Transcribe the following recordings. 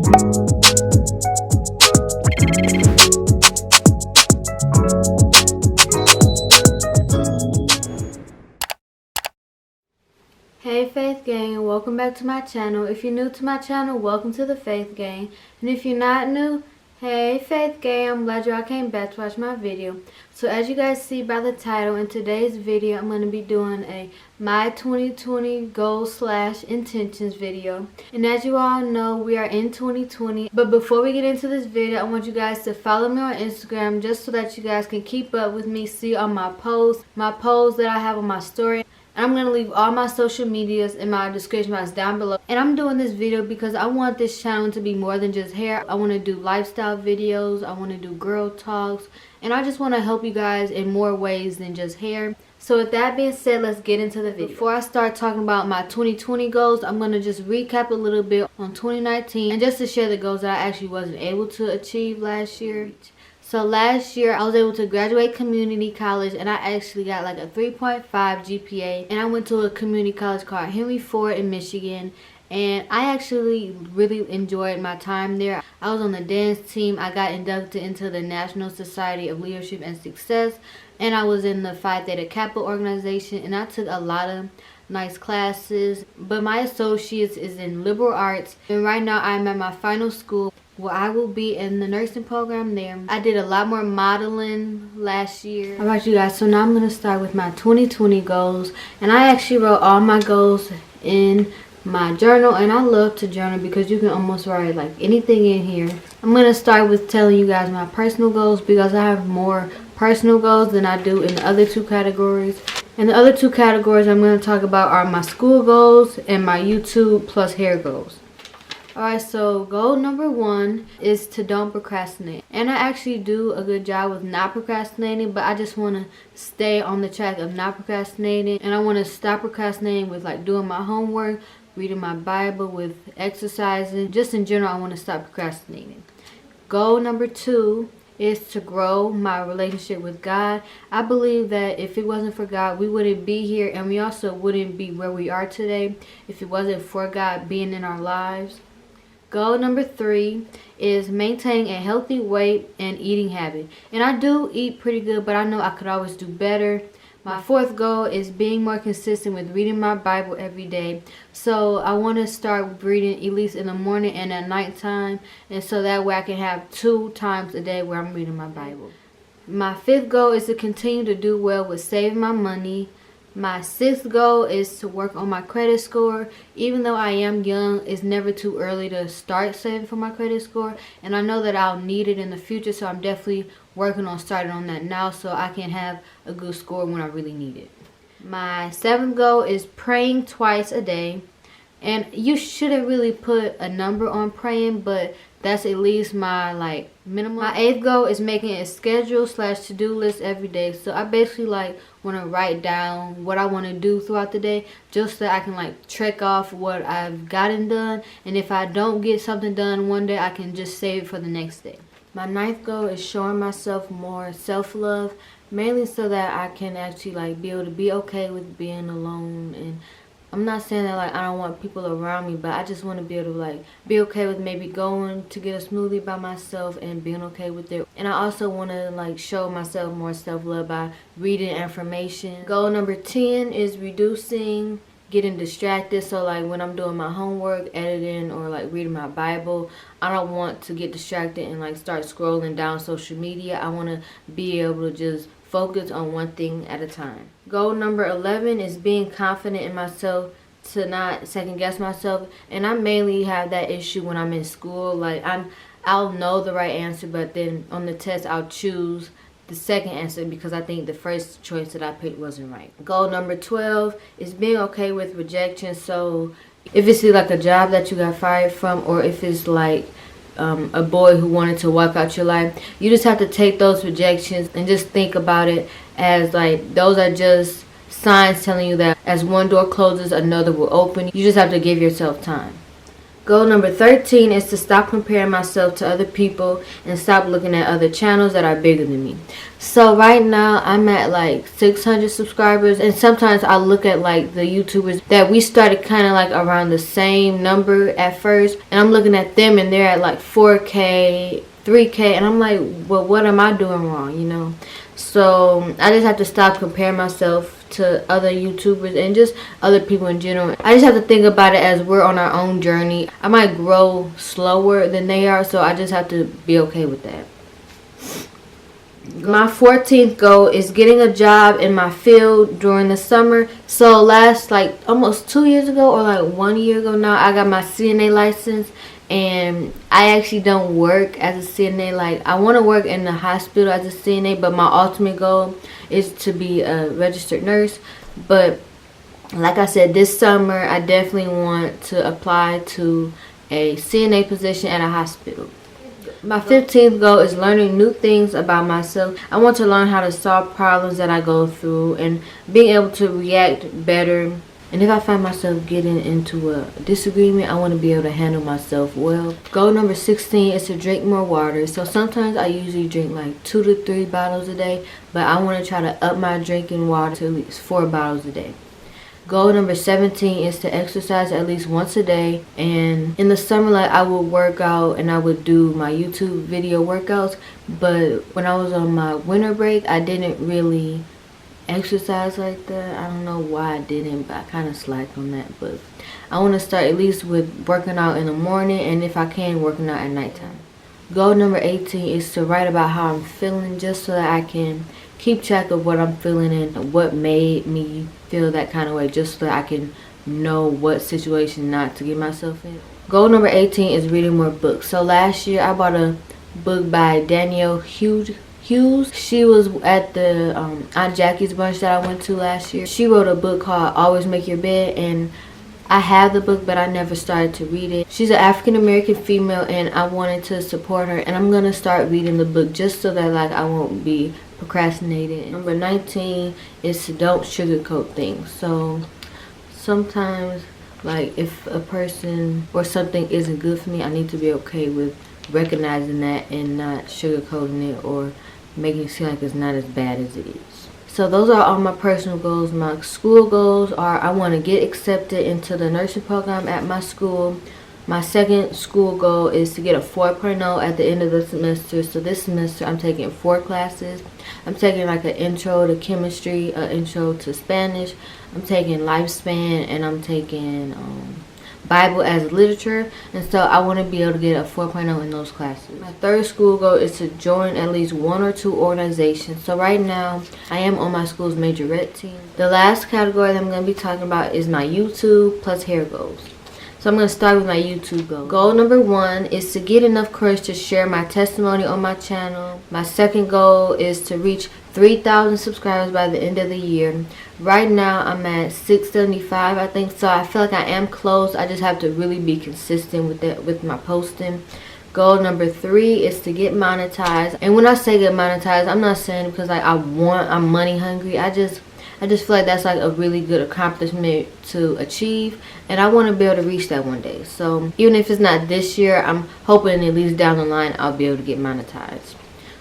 Hey Faith Gang, and welcome back to my channel. If you're new to my channel, welcome to the Faith Gang. And if you're not new, hey Faith Gang, I'm glad y'all came back to watch my video. So as you guys see by the title, in today's video, I'm going to be doing a My 2020 Goals / Intentions video. And as you all know, we are in 2020. But before we get into this video, I want you guys to follow me on Instagram just so that you guys can keep up with me, see all my posts that I have on my story. I'm going to leave all my social medias in my description box down below. And I'm doing this video because I want this channel to be more than just hair. I want to do lifestyle videos. I want to do girl talks. And I just want to help you guys in more ways than just hair. So with that being said, let's get into the video. Before I start talking about my 2020 goals, I'm going to just recap a little bit on 2019. And just to share the goals that I actually wasn't able to achieve last year. So last year I was able to graduate community college, and I actually got like a 3.5 GPA, and I went to a community college called Henry Ford in Michigan, and I actually really enjoyed my time there. I was on the dance team. I got inducted into the National Society of Leadership and Success, and I was in the Phi Theta Kappa organization, and I took a lot of nice classes. But my associates is in liberal arts, and right now I'm at my final school. Well, I will be in the nursing program there. I did a lot more modeling last year. Alright you guys, so now I'm going to start with my 2020 goals. And I actually wrote all my goals in my journal. And I love to journal because you can almost write like anything in here. I'm going to start with telling you guys my personal goals because I have more personal goals than I do in the other two categories. And the other two categories I'm going to talk about are my school goals and my YouTube plus hair goals. Alright, so goal number 1 is to don't procrastinate. And I actually do a good job with not procrastinating, but I just want to stay on the track of not procrastinating. And I want to stop procrastinating with like doing my homework, reading my Bible, with exercising. Just in general, I want to stop procrastinating. Goal number 2 is to grow my relationship with God. I believe that if it wasn't for God, we wouldn't be here, and we also wouldn't be where we are today if it wasn't for God being in our lives. Goal number 3 is maintaining a healthy weight and eating habit. And I do eat pretty good, but I know I could always do better. My 4th goal is being more consistent with reading my Bible every day. So I want to start reading at least in the morning and at nighttime. And so that way I can have 2 times a day where I'm reading my Bible. My 5th goal is to continue to do well with saving my money. My 6th goal is to work on my credit score. Even though I am young, it's never too early to start saving for my credit score. And I know that I'll need it in the future, so I'm definitely working on starting on that now so I can have a good score when I really need it. My 7th goal is praying twice a day. And you shouldn't really put a number on praying, but that's at least my like minimum. My 8th goal is making a schedule / to-do list every day. So I basically like want to write down what I want to do throughout the day, just so I can like check off what I've gotten done. And if I don't get something done one day, I can just save it for the next day. My 9th goal is showing myself more self-love, mainly so that I can actually like be able to be okay with being alone. And I'm not saying that like I don't want people around me, but I just want to be able to like be okay with maybe going to get a smoothie by myself and being okay with it. And I also want to like show myself more self-love by reading information. Goal number 10 is reducing getting distracted. So like when I'm doing my homework, editing, or like reading my Bible, I don't want to get distracted and like start scrolling down social media. I want to be able to just focus on one thing at a time. Goal number 11 is being confident in myself, to not second guess myself. And I mainly have that issue when I'm in school. Like I'll know the right answer, but then on the test I'll choose the second answer because I think the first choice that I picked wasn't right. Goal number 12 is being okay with rejection. So if it's like a job that you got fired from, or if it's like a boy who wanted to wipe out your life, you just have to take those rejections and just think about it as like those are just signs telling you that as one door closes, another will open. You just have to give yourself time. Goal number 13 is to stop comparing myself to other people and stop looking at other channels that are bigger than me. So right now I'm at like 600 subscribers, and sometimes I look at like the YouTubers that we started kind of like around the same number at first, and I'm looking at them and they're at like 4K, 3K, and I'm like, well, what am I doing wrong, you know? So I just have to stop comparing myself to other YouTubers and just other people in general. I just have to think about it as we're on our own journey. I might grow slower than they are, so I just have to be okay with that. My 14th goal is getting a job in my field during the summer. So last like almost 2 years ago, or like 1 year ago now, I got my CNA license, and I actually don't work as a CNA. Like, I want to work in the hospital as a CNA, but my ultimate goal is to be a registered nurse. But like I said, this summer I definitely want to apply to a CNA position at a hospital. My 15th goal is learning new things about myself. I want to learn how to solve problems that I go through and being able to react better. And if I find myself getting into a disagreement, I want to be able to handle myself well. Goal number 16 is to drink more water. So sometimes I usually drink like 2 to 3 bottles a day, but I want to try to up my drinking water to at least 4 bottles a day. Goal number 17 is to exercise at least once a day. And in the summer, like, I would work out and I would do my YouTube video workouts. But when I was on my winter break, I didn't really exercise like that. I don't know why I didn't, but I kind of slacked on that. But I want to start at least with working out in the morning, and if I can, working out at nighttime. Goal number 18 is to write about how I'm feeling, just so that I can keep track of what I'm feeling and what made me feel that kind of way, just so that I can know what situation not to get myself in. Goal number 18 is reading more books. So last year I bought a book by Danielle Hughes. She was at the Aunt Jackie's brunch that I went to last year. She wrote a book called Always Make Your Bed, and I have the book, but I never started to read it. She's an African American female, and I wanted to support her, and I'm gonna start reading the book just so that like I won't be procrastinating. Number 19 is to don't sugarcoat things. So sometimes, like, if a person or something isn't good for me, I need to be okay with recognizing that and not sugarcoating it or making it seem like it's not as bad as it is. So those are all my personal goals. My school goals are I want to get accepted into the nursing program at my school. My second school goal is to get a 4.0 at the end of the semester. So this semester I'm taking 4 classes. I'm taking like an intro to chemistry, an intro to Spanish. I'm taking lifespan, and I'm taking Bible as literature, and so I want to be able to get a 4.0 in those classes. My third school goal is to join at least 1 or 2 organizations. So right now I am on my school's majorette team. The last category that I'm going to be talking about is my YouTube plus hair goals. So I'm going to start with my YouTube goal. Goal number 1 is to get enough courage to share my testimony on my channel. My second goal is to reach 3,000 subscribers by the end of the year. Right now I'm at 675, I think, so I feel like I am close. I just have to really be consistent with that, with my posting. Goal number 3 is to get monetized. And when I say get monetized, I'm not saying because like I'm money hungry. I just feel like that's like a really good accomplishment to achieve, and I want to be able to reach that one day. So even if it's not this year, I'm hoping at least down the line I'll be able to get monetized.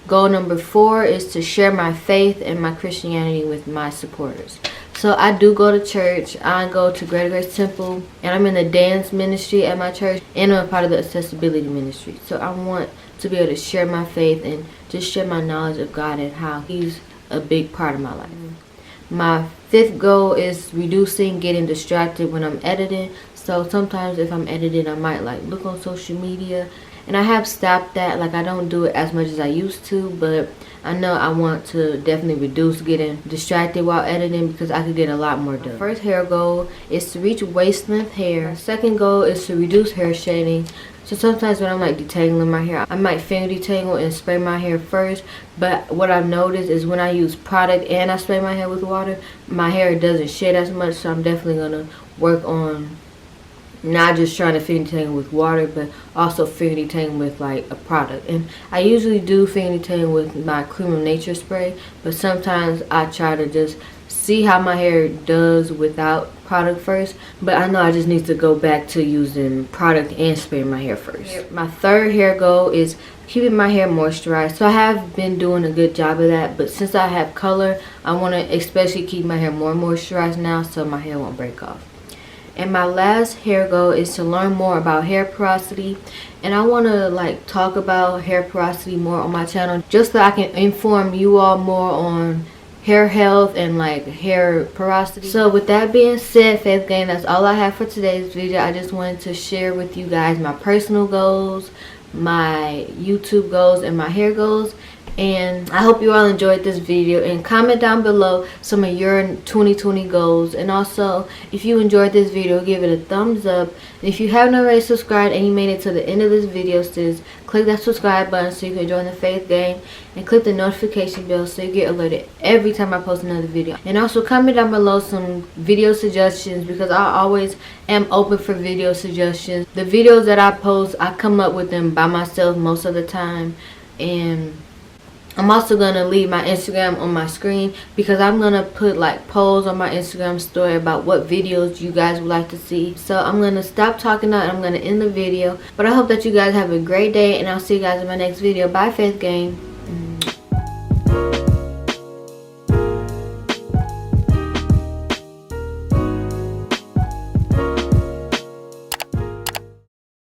Goal number 4 is to share my faith and my Christianity with my supporters. So I do go to church. I go to Greater Grace Temple, and I'm in the dance ministry at my church, and I'm a part of the accessibility ministry. So I want to be able to share my faith and just share my knowledge of God and how He's a big part of my life. My 5th goal is reducing getting distracted when I'm editing. So sometimes if I'm editing, I might like look on social media, and I have stopped that. Like, I don't do it as much as I used to, but I know I want to definitely reduce getting distracted while editing because I could get a lot more done. My first hair goal is to reach waist length hair. My second goal is to reduce hair shedding. So sometimes when I'm like detangling my hair, I might finger detangle and spray my hair first. But what I've noticed is when I use product and I spray my hair with water, my hair doesn't shed as much. So I'm definitely going to work on not just trying to finger detangle with water, but also finger detangle with like a product. And I usually do finger detangle with my Cream of Nature spray, but sometimes I try to just see how my hair does without product first, but I know I just need to go back to using product and spraying my hair first. My third hair goal is keeping my hair moisturized. So I have been doing a good job of that, but since I have color, I want to especially keep my hair more moisturized now so my hair won't break off. And my last hair goal is to learn more about hair porosity, and I want to like talk about hair porosity more on my channel just so I can inform you all more on hair health and like hair porosity. So with that being said, Faith Gang, that's all I have for today's video. I just wanted to share with you guys my personal goals, my YouTube goals, and my hair goals. And I hope you all enjoyed this video, and comment down below some of your 2020 goals. And also, if you enjoyed this video, give it a thumbs up. And if you haven't already subscribed and you made it to the end of this video, sis, click that subscribe button so you can join the Faith Gang, and click the notification bell so you get alerted every time I post another video. And also comment down below some video suggestions, because I always am open for video suggestions. The videos that I post, I come up with them by myself most of the time. And I'm also going to leave my Instagram on my screen, because I'm going to put like polls on my Instagram story about what videos you guys would like to see. So I'm going to stop talking now and I'm going to end the video. But I hope that you guys have a great day, and I'll see you guys in my next video. Bye, Faith Gang.